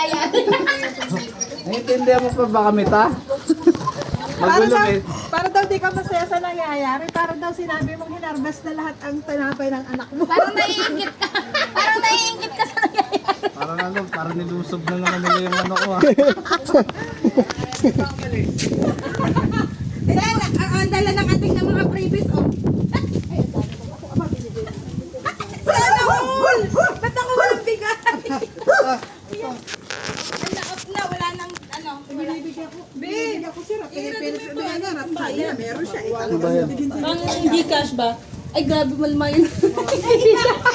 nangyayari. Naiintindihan mo pa ba kami ta? Para Magulo daw, eh. para daw di ka masaya sa nangyayari. Para daw sinabi mong hinarvest na lahat ang tinapay ng anak mo. Parang naiingit ka. Parang naiingit ka sa nangyayari. Parang ano, parang nilusob na naman nila yung ano ko ah. Ayan, ang dala ng ating ng mga previous, oh. Sana all! Ba't ako walang bigay? Na, wala nang ano. Binibigyan ko. Binibigyan ko siya. Pinipilis ko na nga. Kaya, meron siya. Pang hindi cash ba? Ay, grabe malma yun. Ay,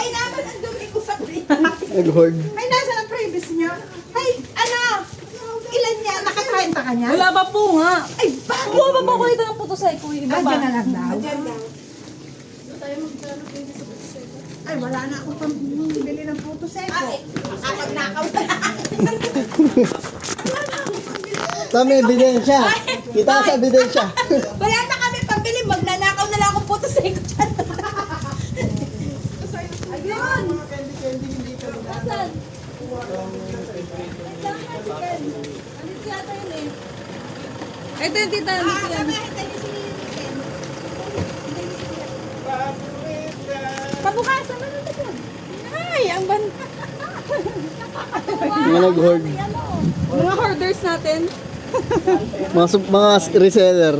naman ang dumi ko sa previous. Nag-hoard. Ay, nasa ng previous niya? Ay, ano? Ilan niya? Naka-30 ka niya? Wala pa po nga. Ay, bakit? Kuha pa po ko dito ng putosyko. Iba Ah, ba? dyan na lang daw. Ay, wala na akong pambili ng puto seko. Kapag nakaw na. Tama, ebidensya. Kita ka sa ebidensya. Wala na kami pambili. Magnanakaw na lang akong puto seko dyan. Ayun. Saan? Andito yata yun eh. Ito yung tita, andito yan. Pabukasan na natin yun. Ay, ang banta. Mga nag-hoard. Mga hoarders natin. Mga reseller.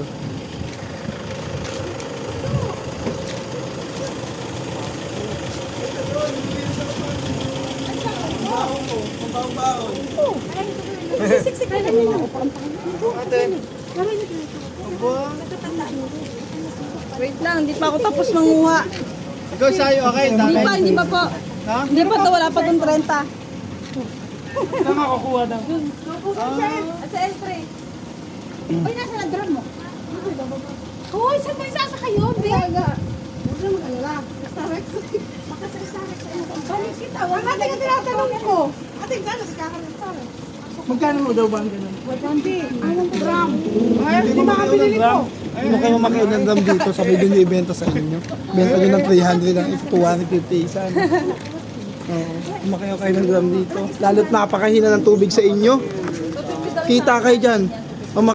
Siksik na namin ako. Wait lang, hindi pa ako tapos manguha. Ikaw sa'yo, okay? Hindi pa po. Ha? Hindi pa to, wala pa tong 30. Saan makakuha daw? Sa entry. Uy, nasa na drum mo? Hoy, saan ba yung sasakay yun? Biyaga. Huwag na mag-alala. Starek. Baka sa Starek sa iyo. Balik kita. Ang ating ang tinatanong ko. Ating gano'n si Kakaroon Starek. Magkano mo daw ba ang ganun? 120. Anong drum? Ay, hindi makabili nito. Hindi kayo makiunan dam dito, sabi binibenta sa inyo. Benta nyo ng 300 ang 250 isa. No? Oo, kumakayo kayo ng drum dito. Lalo't napakahina ng tubig sa inyo. Kita kayo dyan.